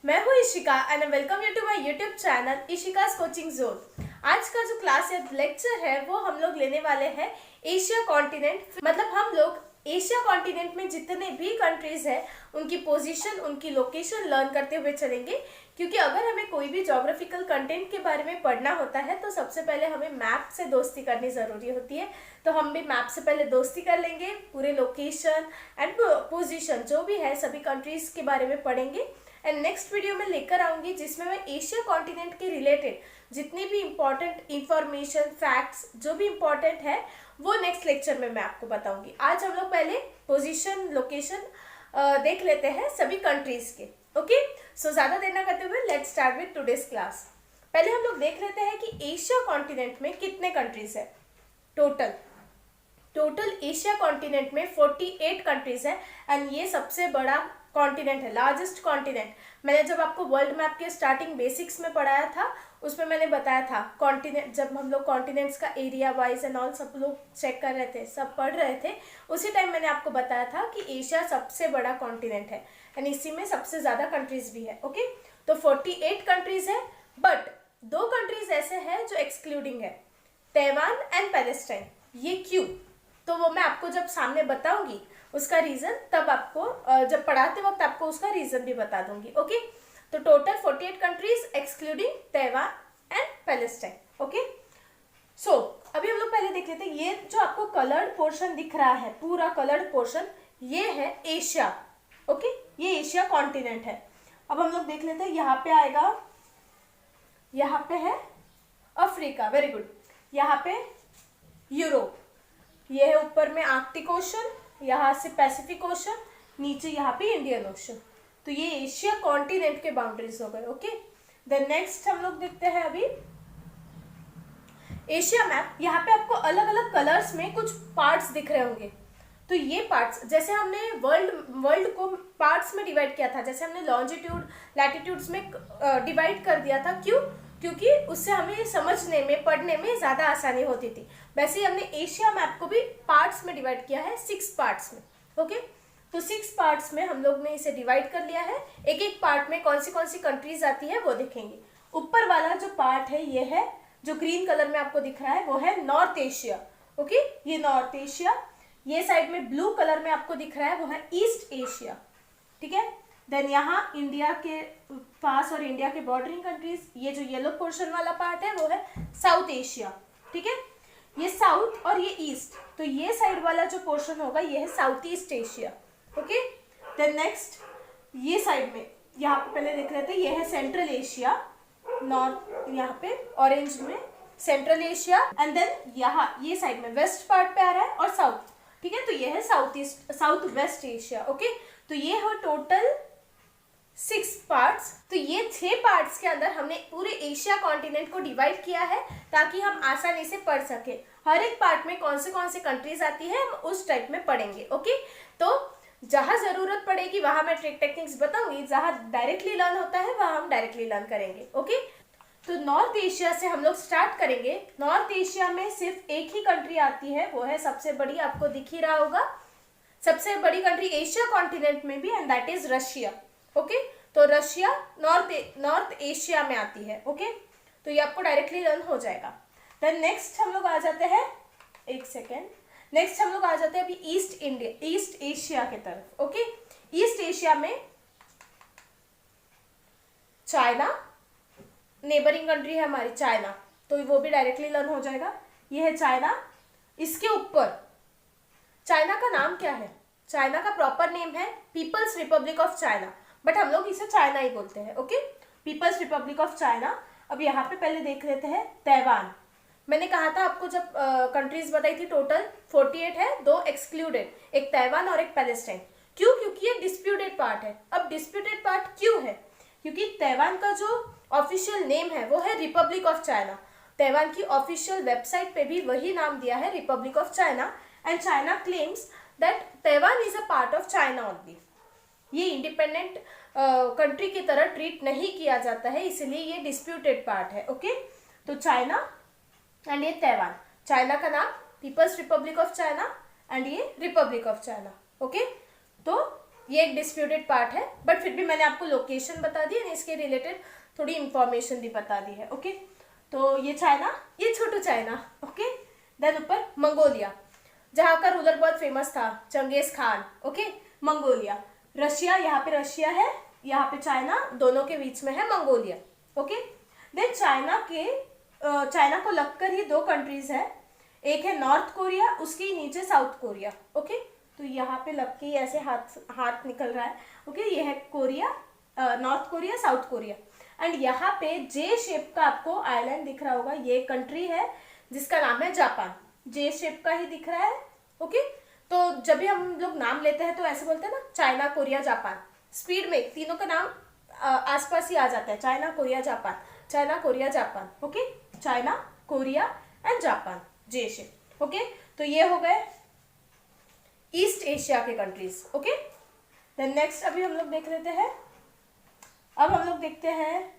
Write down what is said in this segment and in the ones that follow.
मैं हूँ Ishika and welcome you to my YouTube channel Ishika's coaching zone. आज का जो क्लास या लेक्चर है वो हम लोग लेने वाले हैं एशिया कॉन्टिनेंट। मतलब हम लोग एशिया कॉन्टिनेंट में जितने भी कंट्रीज हैं उनकी पोजीशन, उनकी लोकेशन लर्न करते हुए चलेंगे। क्योंकि अगर हमें कोई भी ज्योग्राफिकल कंटेंट के बारे में पढ़ना होता है तो सबसे पहले हमें मैप से दोस्ती करनी ज़रूरी होती है। तो हम भी मैप से पहले दोस्ती कर लेंगे, पूरे लोकेशन एंड पोजीशन जो भी है सभी कंट्रीज के बारे में पढ़ेंगे। एंड नेक्स्ट वीडियो में लेकर आऊंगी जिसमें मैं एशिया कॉन्टिनेंट के रिलेटेड जितनी भी इम्पोर्टेंट इंफॉर्मेशन, फैक्ट्स जो भी इम्पोर्टेंट है वो नेक्स्ट लेक्चर में मैं आपको बताऊंगी। आज हम लोग पहले पोजीशन, लोकेशन देख लेते हैं सभी कंट्रीज के। ओके, सो ज़्यादा देर ना करते हुए let's start with today's class. पहले हम लोग देख लेते हैं कि एशिया कॉन्टिनेंट में कितने कंट्रीज है। टोटल एशिया कॉन्टिनेंट में 48 कंट्रीज है एंड ये सबसे बड़ा कॉन्टिनेंट है, लार्जेस्ट कॉन्टिनेंट। मैंने जब आपको वर्ल्ड मैप के स्टार्टिंग बेसिक्स में पढ़ाया था उसमें मैंने बताया था कॉन्टिनेंट, जब हम लोग कॉन्टिनेंट्स का एरिया वाइज एंड ऑल सब लोग चेक कर रहे थे, सब पढ़ रहे थे, उसी टाइम मैंने आपको बताया था कि एशिया सबसे बड़ा कॉन्टिनेंट है एंड इसी में सबसे ज़्यादा कंट्रीज भी है। ओके, तो 48 कंट्रीज है, बट 2 कंट्रीज ऐसे हैं जो एक्सक्लूडिंग है, ताइवान एंड पैलेस्टाइन। ये क्यों, तो वो मैं आपको जब सामने बताऊंगी उसका रीजन, तब आपको जब पढ़ाते वक्त आपको उसका रीजन भी बता दूंगी। ओके, तो total 48 countries excluding Taiwan and Palestine. Okay, so अभी हम लोग पहले देख लेते हैं। ये जो आपको कलर्ड पोर्शन दिख रहा है, पूरा कलर्ड पोर्शन, ये है एशिया। ओके, ये एशिया कॉन्टिनेंट है। अब हम लोग देख लेते हैं, यहाँ पे आएगा, यहाँ पे है अफ्रीका, वेरी गुड, यहाँ पे यूरोप, ये है ऊपर में आर्कटिक ओशन, यहाँ से पैसिफिक ओशन, नीचे यहाँ पे इंडियन ओशन। तो ये एशिया कॉन्टिनेंट के बाउंड्रीज हो गए। ओके, देन नेक्स्ट हम लोग देखते हैं अभी एशिया मैप। यहाँ पे आपको अलग अलग कलर्स में कुछ पार्ट्स दिख रहे होंगे। तो ये पार्ट्स, जैसे हमने वर्ल्ड को पार्ट्स में डिवाइड किया था, जैसे हमने लॉन्जिट्यूड, लैटिट्यूड्स में डिवाइड कर दिया था। क्यों? क्योंकि उससे हमें समझने में, पढ़ने में ज़्यादा आसानी होती थी। वैसे ही हमने एशिया मैप को भी पार्ट्स में डिवाइड किया है, 6 पार्ट्स में। ओके, तो 6 पार्ट्स में हम लोग ने इसे डिवाइड कर लिया है। एक एक पार्ट में कौन सी कंट्रीज आती है वो देखेंगे। ईपर वाला जो पार्ट है, ये है जो ग्रीन कलर में आपको दिख रहा है, वो है नॉर्थ एशिया। ओके, ये नॉर्थ एशिया। ये साइड में ब्लू कलर में आपको दिख रहा है वो है ईस्ट एशिया। ठीक है, देन यहाँ इंडिया के पास और इंडिया के बॉर्डरिंग कंट्रीज, ये जो येलो पोर्शन वाला पार्ट है वो है साउथ एशिया। ठीक है, ये साउथ और ये ईस्ट, तो ये साइड वाला जो पोर्शन होगा ये है South east Asia. Okay, then next ये साइड में, यहाँ पे पहले देख रहे थे, ये है सेंट्रल एशिया, नॉर्थ, यहाँ पे ऑरेंज में सेंट्रल एशिया, एंड देन यहाँ ये साइड में वेस्ट पार्ट पे आ रहा है और साउथ। ठीक है, तो ये है साउथ वेस्ट एशिया। ओके, तो ये हो टोटल 6 पार्ट्स। तो ये 6 पार्ट्स के अंदर हमने पूरे एशिया कॉन्टिनेंट को डिवाइड किया है ताकि हम आसानी से पढ़ सके। हर एक पार्ट में कौन से कंट्रीज आती है हम उस टाइप में पढ़ेंगे। ओके, तो जहाँ जरूरत पड़ेगी वहाँ मैं ट्रिक टेक्निक्स बताऊंगी, जहाँ डायरेक्टली लर्न होता है वहाँ हम डायरेक्टली लर्न करेंगे। ओके, तो नॉर्थ एशिया से हम लोग स्टार्ट करेंगे। नॉर्थ एशिया में सिर्फ एक ही कंट्री आती है, वो है सबसे बड़ी, आपको दिख ही रहा होगा, सबसे बड़ी कंट्री एशिया कॉन्टिनेंट में भी, and that is Russia. Okay, तो रशिया नॉर्थ एशिया में आती है। ओके, तो ये आपको डायरेक्टली लर्न हो जाएगा। देन नेक्स्ट हम लोग आ जाते हैं, एक सेकेंड, नेक्स्ट हम लोग आ जाते हैं अभी ईस्ट एशिया के तरफ। ओके, ईस्ट एशिया में चाइना, नेबरिंग कंट्री है हमारी चाइना, तो वो भी डायरेक्टली लर्न हो जाएगा। ये है चाइना। इसके ऊपर चाइना का नाम क्या है? चाइना का प्रॉपर नेम है People's Republic of China, but हम लोग इसे चाइना ही बोलते हैं। Okay, People's Republic of China. अब यहाँ पे पहले देख लेते हैं ताइवान। मैंने कहा था आपको जब कंट्रीज बताई थी, टोटल 48 है, 2 एक्सक्लूडेड, एक ताइवान और एक पैलेस्टाइन। क्यों? क्योंकि ये डिस्प्यूटेड पार्ट है। अब डिस्प्यूटेड पार्ट क्यों है? क्योंकि ताइवान का जो ऑफिशियल नेम है वो है रिपब्लिक ऑफ चाइना। ताइवान की ऑफिशियल वेबसाइट पे भी वही नाम दिया है, Republic of China, and China claims that Taiwan is a part of China only. ये इंडिपेंडेंट कंट्री की तरह ट्रीट नहीं किया जाता है, इसलिए ये डिस्प्यूटेड पार्ट है। ओके, तो चाइना एंड ये ताइवान, चाइना का नाम People's Republic of China and ये रिपब्लिक ऑफ चाइना। ओके, तो ये एक डिस्प्यूटेड पार्ट है, बट फिर भी मैंने आपको लोकेशन बता दी और इसके रिलेटेड थोड़ी इंफॉर्मेशन भी बता दी है। ओके, तो ये चाइना, ये छोटू चाइना। ओके, देन ऊपर मंगोलिया, जहाँ का रूलर बहुत फेमस था, Genghis Khan. Okay, Mongolia. Russia, यहाँ पे रशिया है, यहाँ पे चाइना, दोनों के बीच में है मंगोलिया। ओके, देन चाइना को लगकर ही दो कंट्रीज है, एक है नॉर्थ कोरिया, उसके नीचे साउथ कोरिया। ओके, तो यहाँ पे लग के ऐसे हाथ निकल रहा है। ओके, ये है Korea, north Korea, south Korea. And यहाँ पे जे शेप का आपको आइलैंड दिख रहा होगा, ये कंट्री है जिसका नाम है जापान। जे शेप का ही दिख रहा है। ओके, तो जब भी हम लोग नाम लेते हैं तो ऐसे बोलते हैं ना, चाइना, कोरिया, जापान। स्पीड में तीनों का नाम आसपास ही आ जाता है, China, Korea, Japan, China, Korea, Japan. Okay, China, Korea and Japan, J shape. Okay, तो ये हो गए ईस्ट एशिया के कंट्रीज। ओके, देन नेक्स्ट अभी हम लोग देख लेते हैं, अब हम लोग देखते हैं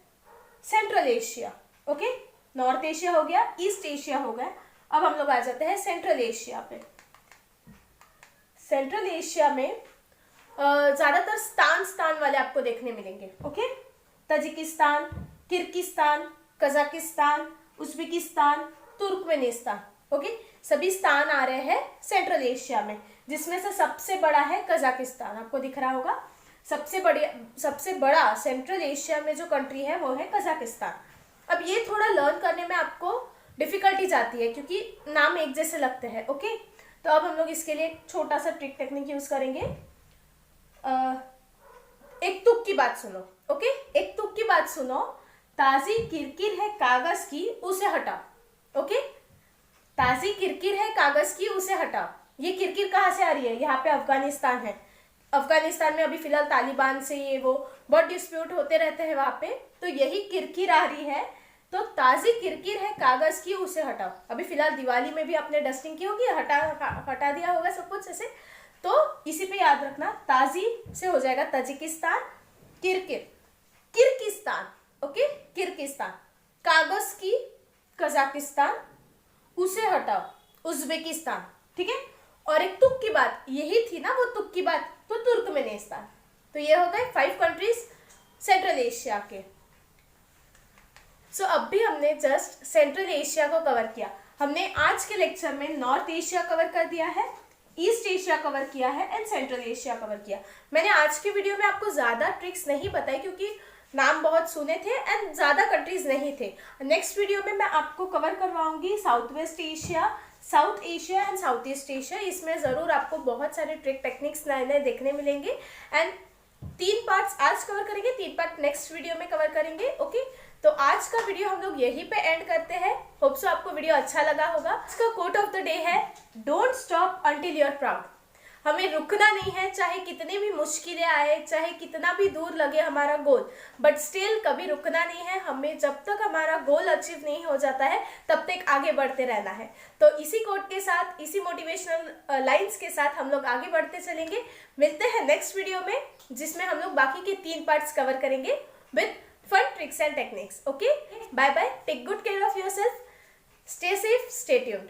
central Asia. Okay, north Asia हो गया, ईस्ट एशिया हो गया, अब हम लोग आ जाते हैं सेंट्रल एशिया पे। सेंट्रल एशिया में ज्यादातर स्तान वाले आपको देखने मिलेंगे। Okay, Tajikistan, Kyrgyzstan, Kazakhstan, Uzbekistan, Turkmenistan. Okay, सभी स्थान आ रहे हैं सेंट्रल एशिया में, जिसमें से सबसे बड़ा है कजाकिस्तान, आपको दिख रहा होगा। सबसे बड़ा सेंट्रल एशिया में जो कंट्री है वो है कजाकिस्तान। अब ये थोड़ा लर्न करने में आपको डिफिकल्टी जाती है क्योंकि नाम एक जैसे लगते हैं। ओके, तो अब हम लोग इसके लिए एक छोटा सा ट्रिक टेक्निक यूज करेंगे। एक तुक की बात सुनो। ओके, एक तुक की बात सुनो। ताजी किरकिर है कागज की, उसे हटाओ। ओके, ताजी किरकिर है कागज की, उसे हटाओ। ये किरकिर कहाँ से आ रही है? यहाँ पे अफगानिस्तान है। अफगानिस्तान में अभी फिलहाल तालिबान से ये वो बहुत डिस्प्यूट होते रहते हैं वहां पे, तो यही किरकिर आ रही है। तो ताजी किरकिर है कागज की, उसे हटाओ। अभी फिलहाल दिवाली में भी आपने डस्टिंग की होगी, हटा दिया होगा सब कुछ ऐसे, तो इसी पे याद रखना, ताजी से हो जाएगा तजिकिस्तान, किरकिर किर्गिस्तान। ओके, किर्गिस्तान, कागज की कजाकिस्तान, उसे हटाओ उज्बेकिस्तान। ठीक है, और एक तुक की बात, यही थी ना वो तुक की बात, तो तुर्कमेनिस्तान। तो ये हो गए 5 कंट्रीज सेंट्रल एशिया के। सो अब भी हमने जस्ट सेंट्रल एशिया को कवर किया। हमने आज के लेक्चर में नॉर्थ एशिया कवर कर दिया है, ईस्ट एशिया कवर किया है एंड सेंट्रल एशिया कवर किया। मैंने आज की वीडियो में आपको ज्यादा ट्रिक्स नहीं बताई क्योंकि नाम बहुत सुने थे एंड ज्यादा कंट्रीज नहीं थे। नेक्स्ट वीडियो में मैं आपको कवर करवाऊंगी south west Asia, south Asia and south east Asia. इसमें जरूर आपको बहुत सारे ट्रिक टेक्निक्स नए नए देखने मिलेंगे एंड 3 पार्ट्स आज कवर करेंगे, 3 पार्ट नेक्स्ट वीडियो में कवर करेंगे। ओके, तो आज का वीडियो हम लोग यहीं पे एंड करते हैं। होप सो आपको वीडियो अच्छा लगा होगा। इसका कोट ऑफ द डे है, don't stop until you are proud. हमें रुकना नहीं है, चाहे कितनी भी मुश्किलें आए, चाहे कितना भी दूर लगे हमारा गोल, बट स्टिल कभी रुकना नहीं है। हमें जब तक हमारा गोल अचीव नहीं हो जाता है तब तक आगे बढ़ते रहना है। तो इसी कोट के साथ, इसी मोटिवेशनल लाइंस के साथ हम लोग आगे बढ़ते चलेंगे। मिलते हैं नेक्स्ट वीडियो में, जिसमें हम लोग बाकी के 3 पार्ट्स कवर करेंगे with fun tricks and techniques. Okay, bye bye, take good care of yourself, stay safe, stay tuned.